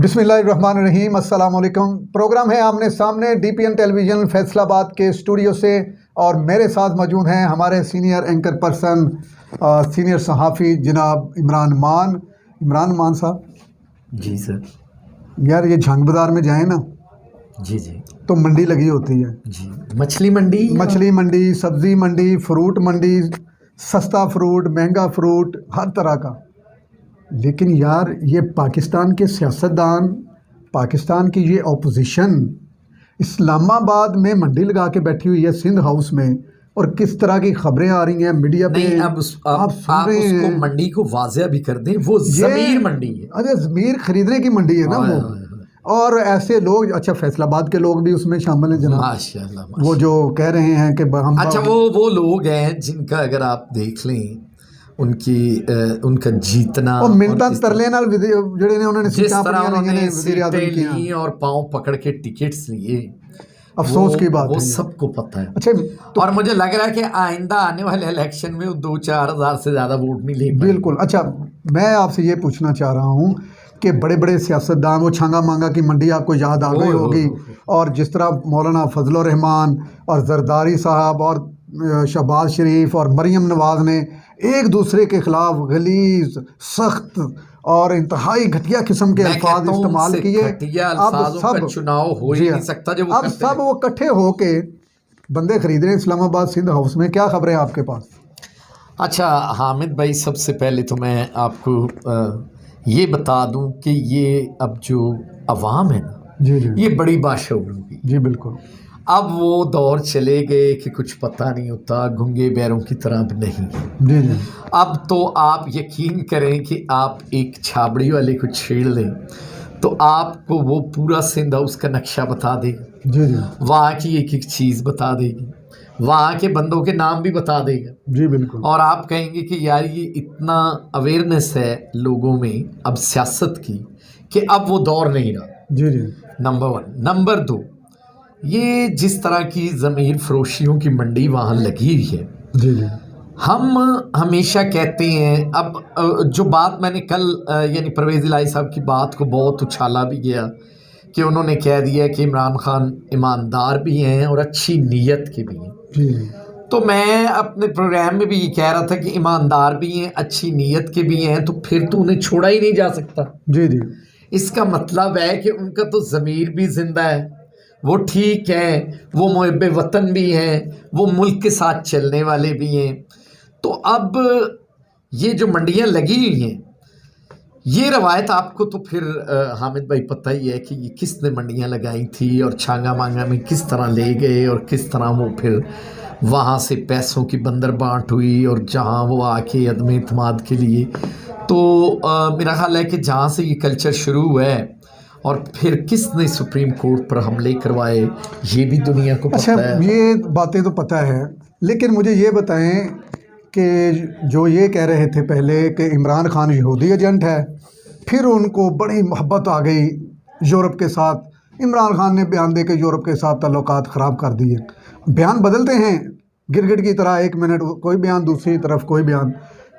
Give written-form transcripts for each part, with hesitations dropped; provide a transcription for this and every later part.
बिस्मिल्लाहिर्रहमानिर्रहीम, अस्सलाम वालेकुम। प्रोग्राम है आमने सामने डीपीएन टेलीविज़न फैसलाबाद के स्टूडियो से, और मेरे साथ मौजूद हैं हमारे सीनियर एंकर पर्सन, सीनियर सहाफ़ी जनाब इमरान मान साहब। जी सर। यार ये झंग बाज़ार में जाएँ ना जी तो मंडी लगी होती है जी। मछली मंडी, सब्ज़ी मंडी, फ्रूट मंडी, सस्ता फ्रूट, महंगा फ्रूट, हर तरह का। लेकिन यार ये पाकिस्तान के सियासतदान, पाकिस्तान की ये ऑपोजिशन इस्लामाबाद में मंडी लगा के बैठी हुई है सिंध हाउस में, और किस तरह की खबरें आ रही हैं मीडिया पे। अब आप उसको मंडी को वाज़ेह भी कर दें, वो ज़मीर मंडी है। अरे ज़मीर खरीदने की मंडी है ना वो। और ऐसे लोग, अच्छा फैसलाबाद के लोग भी उसमें शामिल हैं जनाब, माशाल्लाह। वो जो कह रहे हैं कि हम, अच्छा वो लोग हैं जिनका अगर आप देख लें उनका जीतना और मिनटा तरले नाल जेडे ने उन्होंने जिस तरह उन्होंने सीटें ली और पाँव पकड़ के टिकट्स लिए, अफसोस की बात वो है, सबको पता है। अच्छा तो और मुझे लग रहा है कि आइंदा आने वाले इलेक्शन में वो 2-4 हज़ार से ज़्यादा वोट नहीं ले पाएंगे। बिल्कुल। अच्छा मैं आपसे ये पूछना चाह रहा हूँ कि बड़े बड़े सियासतदान, वो छांगा मांगा की मंडी आपको याद आ गई होगी, और जिस तरह मौलाना फजल रहमान और जरदारी साहब और शहबाज शरीफ और मरीम नवाज़ ने एक दूसरे के खिलाफ गलीज, सख्त और इंतहाई घटिया किस्म के अल्फाज इस्तेमाल किए। अब सब चुनाव हो ही नहीं सकता जब अब सब वो इकट्ठे होके बंदे खरीद रहे हैं इस्लामाबाद सिंध हाउस में। क्या खबरें आपके पास? अच्छा हामिद भाई, सबसे पहले तो मैं आपको ये बता दूं कि ये अब जो अवाम है ना, जी, ये बड़ी बाशऊर होगी। जी बिल्कुल। अब वो दौर चले गए कि कुछ पता नहीं होता, गूंगे बैरों की तरह अब नहीं। जी। अब तो आप यकीन करें कि आप एक छाबड़ी वाले को छेड़ लें तो आपको वो पूरा सिंध हाउस का नक्शा बता देगा। जी। वहाँ की एक एक चीज़ बता देगी, वहाँ के बंदों के नाम भी बता देगा। जी बिल्कुल। और आप कहेंगे कि यार ये इतना अवेयरनेस है लोगों में अब सियासत की कि अब वो दौर नहीं रहा। जी। नंबर 1। नंबर 2, ये जिस तरह की ज़मीर फरोशियों की मंडी वहाँ लगी हुई है। जी। हम हमेशा कहते हैं, अब जो बात मैंने कल यानी परवेज़ इलाही साहब की बात को बहुत उछाला भी गया कि उन्होंने कह दिया कि इमरान खान ईमानदार भी हैं और अच्छी नीयत के भी हैं। जी। तो मैं अपने प्रोग्राम में भी ये कह रहा था कि ईमानदार भी हैं, अच्छी नीयत के भी हैं, तो फिर तो उन्हें छोड़ा ही नहीं जा सकता। जी। इसका मतलब है कि उनका तो ज़मीर भी ज़िंदा है, वो ठीक है, वो मुहिब्बे वतन भी हैं, वो मुल्क के साथ चलने वाले भी हैं। तो अब ये जो मंडियां लगी हुई हैं, ये रवायत आपको तो फिर हामिद भाई पता ही है कि ये किसने मंडियां लगाई थी और छांगा मांगा में किस तरह ले गए और किस तरह वो फिर वहाँ से पैसों की बंदर बांट हुई, और जहाँ वो आके अदम इत्माद के लिए। तो मेरा ख्याल है कि जहाँ से ये कल्चर शुरू हुआ है और फिर किसने सुप्रीम कोर्ट पर हमले करवाए, ये भी दुनिया को पता है। ये बातें तो पता है, लेकिन मुझे ये बताएं कि जो ये कह रहे थे पहले कि इमरान खान यहूदी एजेंट है, फिर उनको बड़ी मोहब्बत आ गई यूरोप के साथ, इमरान खान ने बयान दे के यूरोप के साथ ताल्लुकात ख़राब कर दिए। बयान बदलते हैं गिरगिट की तरह, एक मिनट कोई बयान, दूसरी तरफ कोई बयान।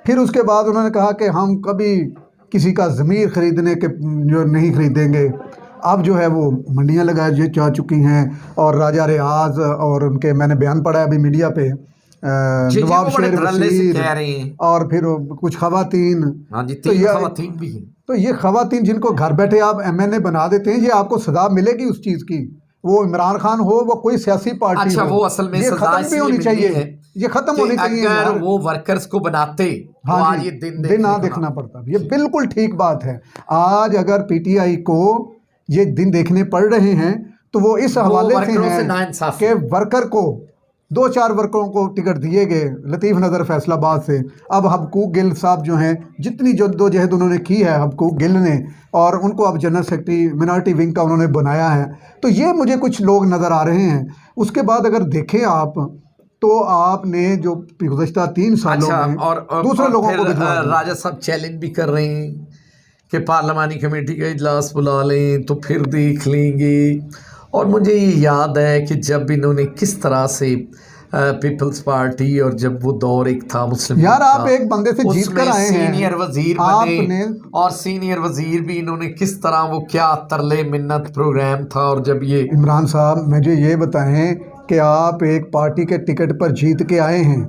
फिर उसके बाद उन्होंने कहा कि हम कभी किसी का ज़मीर ख़रीदने के जो नहीं ख़रीदेंगे। अब जो है वो मंडियां लगाई जा चुकी हैं, और राजा रियाज और उनके, मैंने बयान पढ़ा है अभी मीडिया पे, नवाब शेर वसीर और फिर कुछ खवातीन। तो ये खवातीन जिनको घर बैठे आप MNA बना देते हैं, ये आपको सजा मिलेगी उस चीज़ की, वो इमरान खान हो, वो कोई सियासी पार्टी अच्छा हो। वो असल में ये खत्म भी होनी चाहिए, ये खत्म होनी चाहिए। अगर वो वर्कर्स को बनाते हाँ, तो आज ये दिन ना देखना पड़ता। ये बिल्कुल ठीक बात है। आज अगर PTI को ये दिन देखने पड़ रहे हैं तो वो इस हवाले से हैं कि वर्कर को 2-4 वर्करों को टिकट दिए गए लतीफ़ नज़र फैसलाबाद से। अब हबकूक गिल साहब जो हैं, जितनी जद्दोजहद उन्होंने की है हबकूक गिल ने, और उनको अब जनरल सेक्रेटरी मिनॉरिटी विंग का उन्होंने बनाया है, तो ये मुझे कुछ लोग नज़र आ रहे हैं। उसके बाद अगर देखें आप, तो आपने जो गुज़श्ता 3 सालों में और दूसरे लोगों को राजा साहब चैलेंज भी कर रहे हैं कि पार्लिमानी कमेटी का इजलास बुला लें तो फिर देख लेंगे। और मुझे ये याद है कि जब इन्होंने किस तरह से पीपल्स पार्टी, और जब वो दौर एक था मुस्लिम यार लीग आप का, एक बंदे से जीत कर उसमें आए हैं, सीनियर वजीर आपने बने, और सीनियर वजीर भी इन्होंने किस तरह, वो क्या तरले मिन्नत प्रोग्राम था। और जब ये इमरान साहब मुझे ये बताएं कि आप एक पार्टी के टिकट पर जीत के आए हैं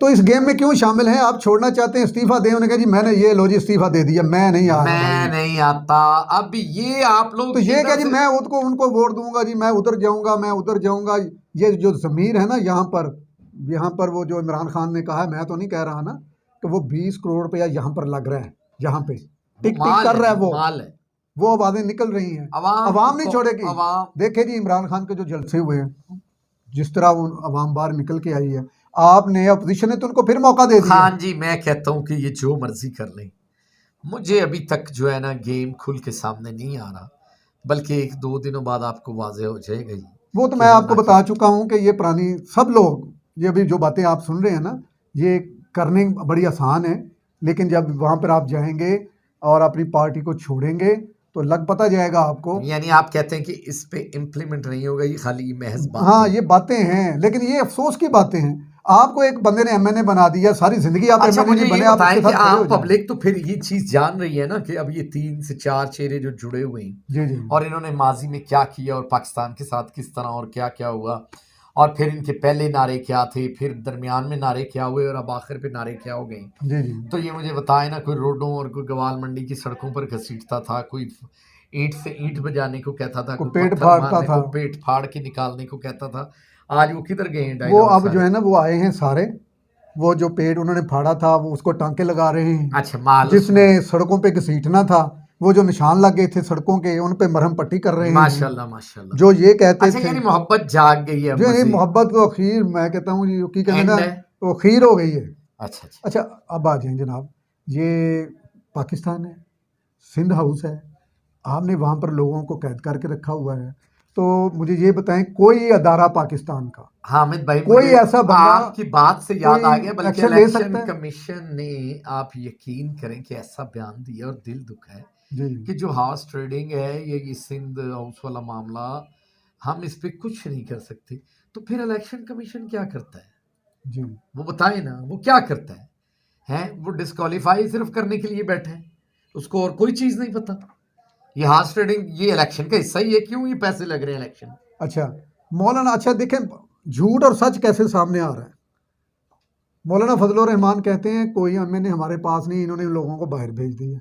तो इस गेम में क्यों शामिल हैं? आप छोड़ना चाहते हैं, इस्तीफा दें? उन्होंने कहा जी मैंने ये लो जी इस्तीफा दे दिया, मैं नहीं आ रहा मैं भाई। नहीं आता। अब ये आप तो लोग ये क्या इधर जी से, मैं उनको उनको वोट दूंगा जी, मैं उधर जाऊंगा, मैं उधर जाऊंगा। ये जो ज़मीर है ना यहाँ पर वो जो इमरान खान ने कहा है, मैं तो नहीं कह रहा ना कि वो 20 करोड़ रुपया यहाँ पर लग रहा है, यहाँ पे वो टिक टिक माल कर है, रहा है वो माल है। वो आवाज़ें निकल रही हैं। अवाम अवाम नहीं को, छोड़ेगी। अवाम, देखे जी इमरान खान के जो जलसे हुए हैं, जिस तरह वो अवाम बाहर निकल के आई है, आपने अपोजिशन ने तो उनको फिर मौका दे दिया। खान जी मैं कहता हूँ कि ये जो मर्जी कर लें, मुझे अभी तक जो है ना गेम खुल के सामने नहीं आ रहा, बल्कि 1-2 दिनों बाद आपको वाजे हो जाएगा ही वो तो कि मैं आपको होना क्या बता है। चुका हूँ कि ये पुरानी सब लोग ये अभी जो बातें आप सुन रहे हैं ना, ये करने बड़ी आसान है, लेकिन जब वहाँ पर आप जाएंगे और अपनी पार्टी को छोड़ेंगे तो लग पता जाएगा आपको। यानी आप कहते हैं कि इस पे इम्प्लीमेंट नहीं होगा, ये खाली महज हाँ बातें ये हैं। बातें हैं, लेकिन ये अफसोस की बातें हैं। आपको एक बंदे ने एमएनए बना दिया, सारी जिंदगी आप अच्छा एमएनए मुझे नहीं ये बने, आप उसके बताएं कि साथ खड़े हो आम जाएं। पब्लिक तो फिर ये चीज जान रही है ना कि अब ये 3 से 4 चेहरे जो जुड़े हुए हैं, जी जी और इन्होंने माजी में क्या किया और पाकिस्तान के साथ किस तरह और क्या क्या हुआ, और फिर इनके पहले नारे क्या थे, फिर दरमियान में नारे क्या हुए, और अब आखिर पे नारे क्या हो गए। जी जी तो ये मुझे बताए ना, कोई रोडों और कोई गवाल मंडी की सड़कों पर घसीटता था, कोई ईंट से ईंट बजाने को कहता था, को कोई पेट पत्थर फाड़ता मारने था। को, पेट फाड़ के निकालने को कहता था। आज वो किधर गए हैं वो डायलॉग अब जो सारे। है ना वो आए हैं सारे, वो जो पेड़ उन्होंने फाड़ा था वो उसको टांके लगा रहे हैं। अच्छा माल जिसने उसमें, सड़कों पे घसीटना था, वो जो निशान लग गए थे सड़कों के, उन पे मरहम पट्टी कर रहे हैं। माशाल्लाह माशाल्लाह। जो ये कहते अच्छा थे, यानी मोहब्बत जाग गई है अब जो ये मजे, मोहब्बत तो अखीर मैं कहता हूँ जी की कहते हैं ना, एंड है। वो अखीर हो गई है। अच्छा अच्छा। अच्छा अब आ जाएं जनाब, ये पाकिस्तान है, सिंध हाउस है, आपने वहाँ पर लोगों को कैद करके रखा हुआ है। तो मुझे ये बताएं कोई अदारा पाकिस्तान का, हामिद भाई कोई मुझे ऐसा बंदा आपकी बात से याद कोई आ गया, बल्कि एक्शन ले इलेक्शन सकता है? कमीशन ने, आप यकीन करें कि ऐसा बयान दिया और दिल दुख है जी कि जो हॉर्स ट्रेडिंग है, ये सिंध हाउस वाला मामला, हम इस पे कुछ नहीं कर सकते। तो फिर इलेक्शन कमीशन क्या करता है, जी वो बताए ना, वो क्या करता है? हैं वो डिस्क्वालीफाई सिर्फ करने के लिए बैठे हैं, उसको और कोई चीज नहीं पता। ये हॉर्स ट्रेडिंग ये इलेक्शन का हिस्सा ही है, क्यों ये पैसे लग रहे हैं इलेक्शन। अच्छा मौलाना, अच्छा देखें झूठ और सच कैसे सामने आ रहा है। मौलाना फजलुर रहमान कहते हैं कोई एमएनए हमारे पास नहीं, इन्होंने लोगों को बाहर भेज दिया।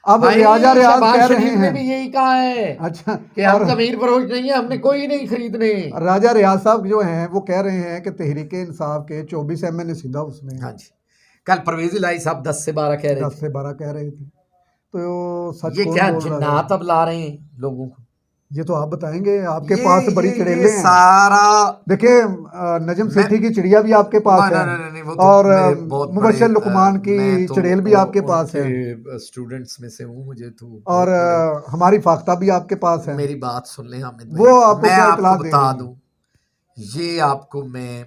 अब रियाजा भाई रियाज शहबाज कह रहे शरीफ ने हैं। भी यही कहा है अच्छा कि हम और जमीर फरोश नहीं है, हमने कोई नहीं खरीदने। राजा रियाज साहब जो हैं वो कह रहे हैं कि तहरीक इंसाफ के 24 एमएनए सिंध हाउस में हाँ हैं, जी, कल परवेज इलाही साहब 10 से 12 कह रहे 10 थे। से 12 कह रहे थे। तो सच ये कौन क्या बोल रहा है? जिन्नात अब ला रहे हैं लोगों को। ये तो आप बताएंगे, आपके ये पास बड़ी ये चुड़ैलें हैं। सारा, देखिए नजम मैं सेठी की चिड़िया भी आपके पास है, नहीं नहीं नहीं, वो तो और मेरे बहुत बड़े मुबश्शिर लुकमान की मैं तो चुड़ैल भी आपके पास है, उनके स्टूडेंट्स में से हूँ, मुझे तो और बहुत बड़े। हमारी फाख्ता भी आपके पास है। मेरी बात सुन लें हामिद वो भाई, आपको मैं क्या आपको इतला दे बता रही है? दूं, ये आपको मैं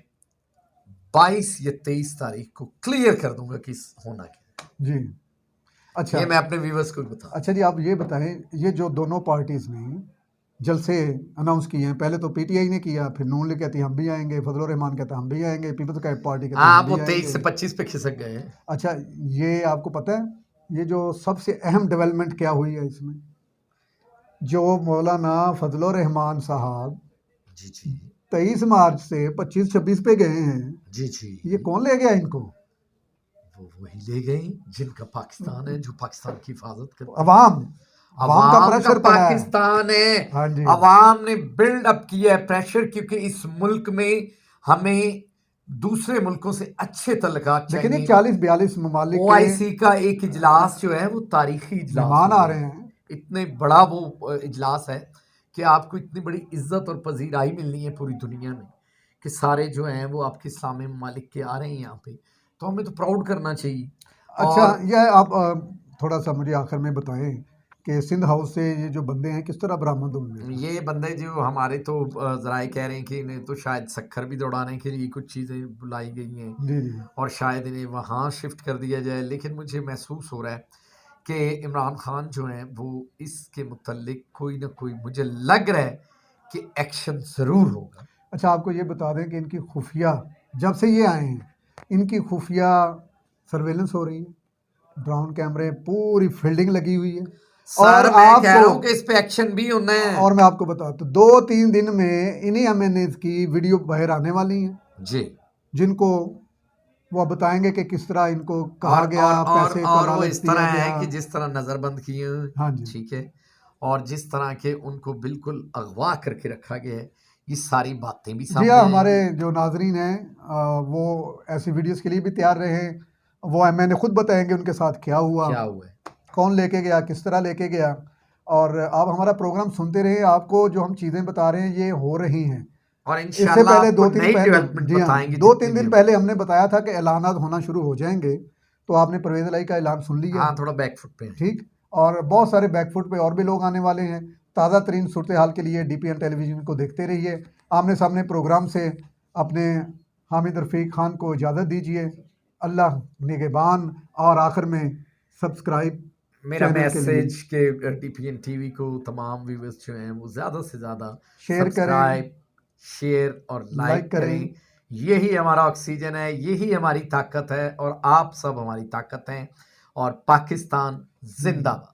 22 या 23 तारीख को क्लियर कर दूंगा कि होना क्या जी है। अच्छा ये मैं अपने व्यूवर्स को भी बता अच्छा जी आप ये बताएं, ये जो दोनों पार्टीज़ ने जलसे अनाउंस किए हैं, पहले तो पीटीआई ने किया, फिर नून लीग कहती हम भी आएंगे, फजलुर रहमान कहता हम भी आएंगे, पीपल्स का पार्टी कहती हम आप वो भी 23 आएंगे। से 25 पे खिसक गए हैं। अच्छा ये आपको पता है ये जो सबसे अहम डेवलपमेंट क्या हुई है इसमें? जो मौलाना फजलुर रहमान साहब जी जी 23 मार्च से 25-26 पे गए हैं, जी जी। ये कौन ले गया इनको? वो वही ले गए जिनका पाकिस्तान है, जो पाकिस्तान की हिफाजत करते हैं। अवाम अवाम का अवाम का प्रेशर पड़ा है। पाकिस्तान है। हाँ जी अवाम ने बिल्ड अप किया है प्रेशर, क्योंकि इस मुल्क में हमें दूसरे मुल्कों से अच्छे तल्लुकात लेकिन ये चाहिए। 40-42 ममालिक के ओआईसी का एक इजलास जो है वो तारीखी इजलास मेहमान हो आ गया रहे है। हैं। इतने बड़ा वो इजलास है कि आपको इतनी बड़ी इज्जत और पजीराई मिलनी है पूरी दुनिया में, कि सारे जो हैं वो आपके इस्लामी ममालिक के आ रहे हैं यहाँ पे, तो हमें तो प्राउड करना चाहिए। अच्छा और यह आप थोड़ा सा मुझे आखिर में बताएं कि सिंध हाउस से ये जो बंदे हैं किस तरह बरामद होंगे? ये बंदे जो हमारे तो जराए कह रहे हैं कि इन्हें तो शायद सखर भी दौड़ाने के लिए कुछ चीज़ें बुलाई गई हैं, जी जी और शायद इन्हें वहाँ शिफ्ट कर दिया जाए। लेकिन मुझे महसूस हो रहा है कि इमरान खान जो हैं वो इसके मुतल्लिक कोई ना कोई, मुझे लग रहा है कि एक्शन ज़रूर होगा। अच्छा, आपको ये बता दें कि इनकी खुफिया, जब से ये आए हैं, इनकी खुफिया सर्वेलेंस हो रही है, ड्रोन कैमरे, पूरी फील्डिंग लगी हुई है। और सर मैं कह रहा आपको, हूँ कि इस पे एक्शन भी होना है। और मैं आपको बताता हूँ, 2-3 दिन में इन्हीं एमएनएज की वीडियो बाहर आने वाली हैं, जी। जिनको वो बताएंगे कि किस तरह इनको कहा गया, पैसे का और वो लालच इस दिया तरह है गया। कि जिस तरह नज़रबंद किए हैं, हाँ जी, ठीक है, और जिस तरह के उनको बिल्कुल अगवा करके रखा गया है, ये सारी बातें भी जी हाँ, सामने हमारे आएंगी। जो नाजरीन हैं वो ऐसी वीडियोस के लिए भी तैयार रहे। वो मैंने खुद बताएंगे उनके साथ क्या हुआ, क्या हुआ है। कौन लेके गया, किस तरह लेके गया। और आप हमारा प्रोग्राम सुनते रहे, आपको जो हम चीज़ें बता रहे हैं ये हो रही हैं। और इससे इंशाल्लाह पहले आपको 2-3 नई पहले, डेवलपमेंट जी हाँ, बताएंगे जितनी 2-3 भी दिन होंगी। पहले हमने बताया था कि ऐलानात होना शुरू हो जाएंगे, तो आपने परवेज़ इलाही का ऐलान सुन लिया, हाँ, थोड़ा बैकफुट पे है। ठीक। और बहुत सारे बैकफुट पे और भी लोग आने वाले हैं। ताज़ा तरीन सूरत हाल के लिए DPN टेलीविज़न को देखते रहिए। आमने सामने प्रोग्राम से अपने हामिद रफ़ीक ख़ान को इजाज़त दीजिए। अल्लाह निगहबान। और आखिर में सब्सक्राइब मेरा चैनल के लिए मैसेज के DPN टीवी को तमाम व्यूवर्स जो हैं वो ज़्यादा से ज़्यादा शेयर करें, सब्सक्राइब, शेयर और लाइक लाइक करें। करें। यही हमारा ऑक्सीजन है, यही हमारी ताकत है और आप सब हमारी ताकत हैं। और पाकिस्तान जिंदाबाद।